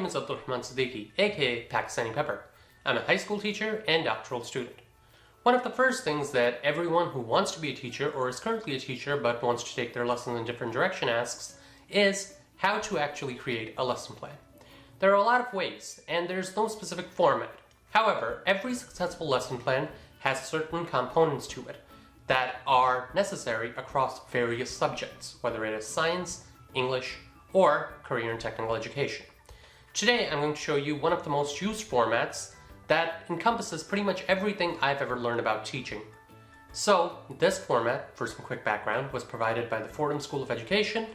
name is Abdulrahman Siddiqui, aka Pakistani Pepper. I'm a high school teacher and doctoral student. One of the first things that everyone who wants to be a teacher or is currently a teacher but wants to take their lessons in a different direction asks is how to actually create a lesson plan. There are a lot of ways, and there's no specific format. However, every successful lesson plan has certain components to it that are necessary across various subjects, whether it is science, English, or career and technical education. Today I'm going to show you one of the most used formats that encompasses pretty much everything I've ever learned about teaching. So this format, for some quick background, was provided by the Fordham School of Education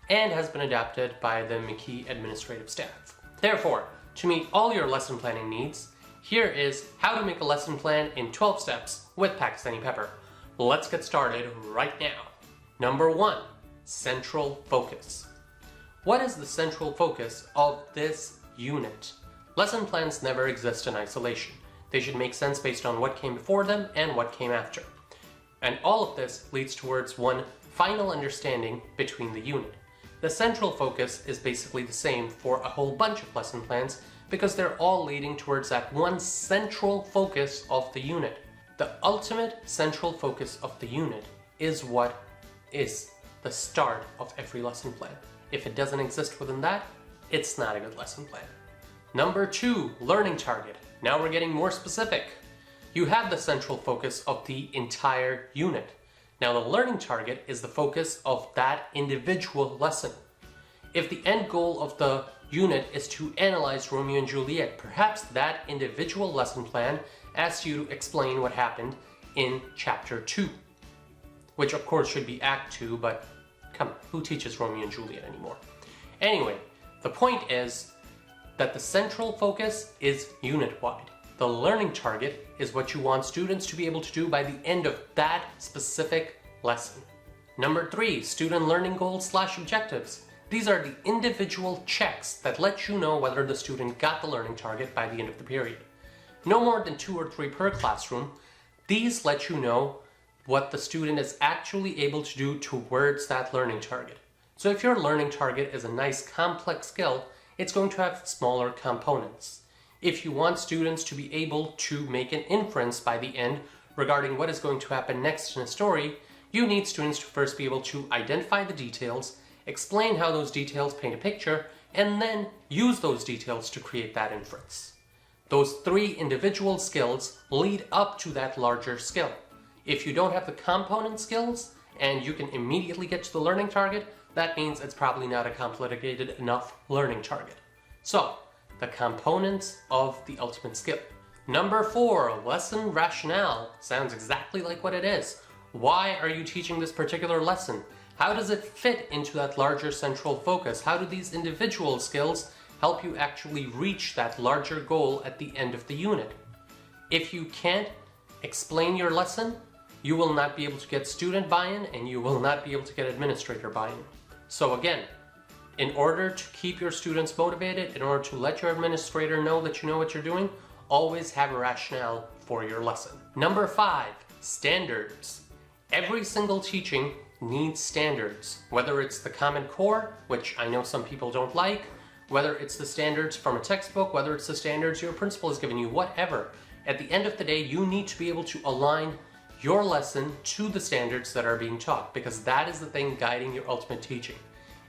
and has been adapted by the McKee administrative staff. Therefore, to meet all your lesson planning needs, here is how to make a lesson plan in 12 steps with Pakistani Pepper. Let's get started right now. Number 1, central focus. What is the central focus of this unit? Lesson plans never exist in isolation. They should make sense based on what came before them and what came after. And all of this leads towards one final understanding between the unit. The central focus is basically the same for a whole bunch of lesson plans because they're all leading towards that one central focus of the unit. The ultimate central focus of the unit is what is the start of every lesson plan. If it doesn't exist within that, it's not a good lesson plan. Number 2, learning target. Now we're getting more specific. You have the central focus of the entire unit. Now the learning target is the focus of that individual lesson. If the end goal of the unit is to analyze Romeo and Juliet, perhaps that individual lesson plan asks you to explain what happened in chapter 2, which of course should be act 2, but come on, who teaches Romeo and Juliet anymore? Anyway, the point is that the central focus is unit-wide. The learning target is what you want students to be able to do by the end of that specific lesson. Number 3, student learning goals/objectives. These are the individual checks that let you know whether the student got the learning target by the end of the period. No more than 2 or 3 per classroom. These let you know what the student is actually able to do towards that learning target. So if your learning target is a nice complex skill, it's going to have smaller components. If you want students to be able to make an inference by the end regarding what is going to happen next in a story, you need students to first be able to identify the details, explain how those details paint a picture, and then use those details to create that inference. Those 3 individual skills lead up to that larger skill. If you don't have the component skills and you can immediately get to the learning target, that means it's probably not a complicated enough learning target. So, the components of the ultimate skill. Number 4, lesson rationale. Sounds exactly like what it is. Why are you teaching this particular lesson? How does it fit into that larger central focus? How do these individual skills help you actually reach that larger goal at the end of the unit? If you can't explain your lesson, you will not be able to get student buy-in and you will not be able to get administrator buy-in. So again, in order to keep your students motivated, in order to let your administrator know that you know what you're doing, always have a rationale for your lesson. Number 5, standards. Every single teaching needs standards, whether it's the Common Core, which I know some people don't like, whether it's the standards from a textbook, whether it's the standards your principal has given you, whatever. At the end of the day, you need to be able to align your lesson to the standards that are being taught, because that is the thing guiding your ultimate teaching.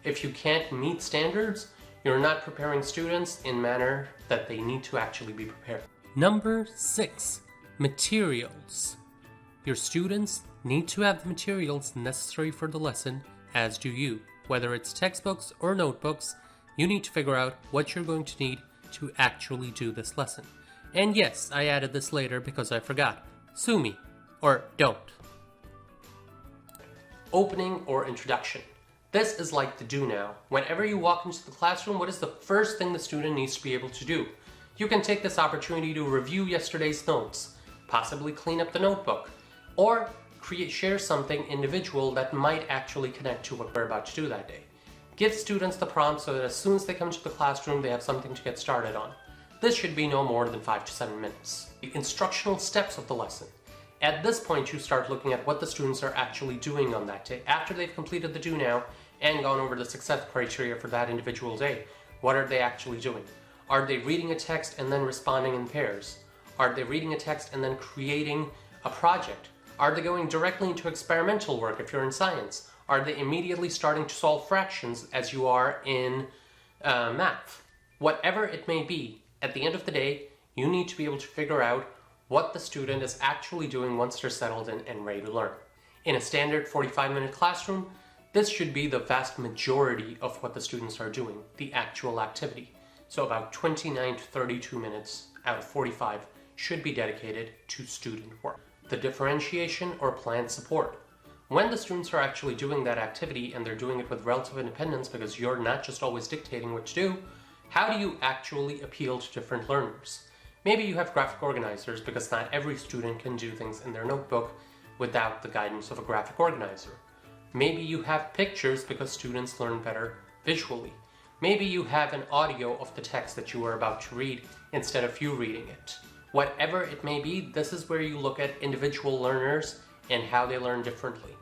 If you can't meet standards, you're not preparing students in a manner that they need to actually be prepared. Number 6, materials. Your students need to have the materials necessary for the lesson, as do you. Whether it's textbooks or notebooks, you need to figure out what you're going to need to actually do this lesson. And yes, I added this later because I forgot. Sue me. Or don't. Opening or introduction. This is like the do now. Whenever you walk into the classroom, what is the first thing the student needs to be able to do? You can take this opportunity to review yesterday's notes, possibly clean up the notebook, or share something individual that might actually connect to what we're about to do that day. Give students the prompt so that as soon as they come to the classroom, they have something to get started on. This should be no more than 5 to 7 minutes. The instructional steps of the lesson. At this point, you start looking at what the students are actually doing on that day. After they've completed the do now and gone over the success criteria for that individual day, what are they actually doing? Are they reading a text and then responding in pairs? Are they reading a text and then creating a project? Are they going directly into experimental work if you're in science? Are they immediately starting to solve fractions as you are in math? Whatever it may be, at the end of the day, you need to be able to figure out what the student is actually doing once they're settled in and ready to learn. In a standard 45-minute classroom, this should be the vast majority of what the students are doing, the actual activity. So about 29 to 32 minutes out of 45 should be dedicated to student work. The differentiation or planned support. When the students are actually doing that activity and they're doing it with relative independence because you're not just always dictating what to do, how do you actually appeal to different learners? Maybe you have graphic organizers because not every student can do things in their notebook without the guidance of a graphic organizer. Maybe you have pictures because students learn better visually. Maybe you have an audio of the text that you are about to read instead of you reading it. Whatever it may be, this is where you look at individual learners and how they learn differently.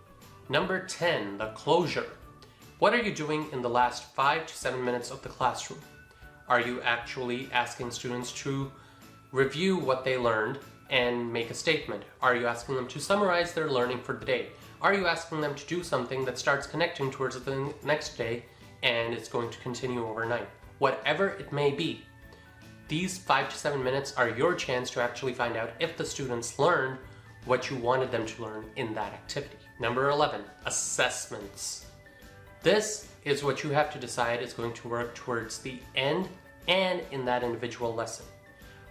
Number 10, the closure. What are you doing in the last 5 to 7 minutes of the classroom? Are you actually asking students to review what they learned and make a statement? Are you asking them to summarize their learning for the day? Are you asking them to do something that starts connecting towards the next day and it's going to continue overnight? Whatever it may be, these 5 to 7 minutes are your chance to actually find out if the students learned what you wanted them to learn in that activity. Number 11, assessments. This is what you have to decide is going to work towards the end and in that individual lesson.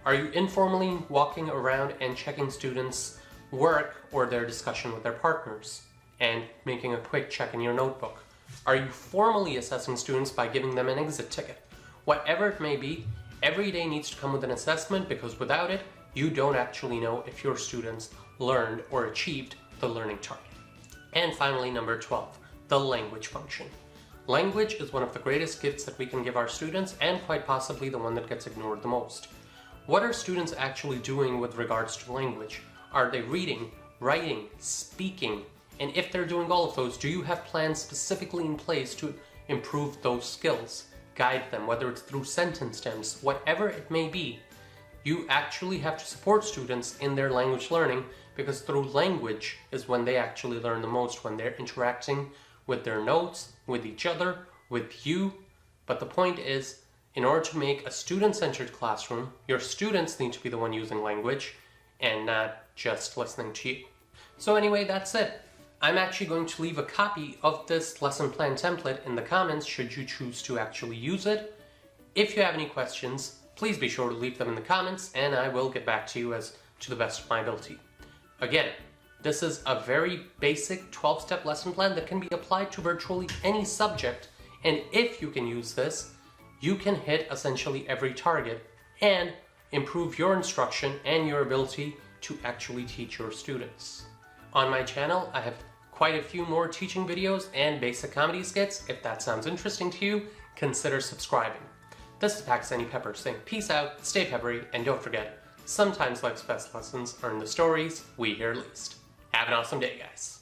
Are you informally walking around and checking students' work or their discussion with their partners and making a quick check in your notebook? Are you formally assessing students by giving them an exit ticket? Whatever it may be, every day needs to come with an assessment because without it, you don't actually know if your students learned or achieved the learning target. And finally, number 12, the language function. Language is one of the greatest gifts that we can give our students and quite possibly the one that gets ignored the most. What are students actually doing with regards to language? Are they reading, writing, speaking? And if they're doing all of those, do you have plans specifically in place to improve those skills? Guide them, whether it's through sentence stems, whatever it may be. You actually have to support students in their language learning because through language is when they actually learn the most, when they're interacting with their notes, with each other, with you. But the point is, in order to make a student-centered classroom, your students need to be the one using language and not just listening to you. So anyway, that's it. I'm actually going to leave a copy of this lesson plan template in the comments should you choose to actually use it. If you have any questions, please be sure to leave them in the comments and I will get back to you as to the best of my ability. Again, this is a very basic 12-step lesson plan that can be applied to virtually any subject, and if you can use this, you can hit essentially every target and improve your instruction and your ability to actually teach your students. On my channel, I have quite a few more teaching videos and basic comedy skits. If that sounds interesting to you, consider subscribing. This is Pakistani Pepper saying peace out, stay peppery, and don't forget, sometimes life's best lessons are in the stories we hear least. Have an awesome day, guys.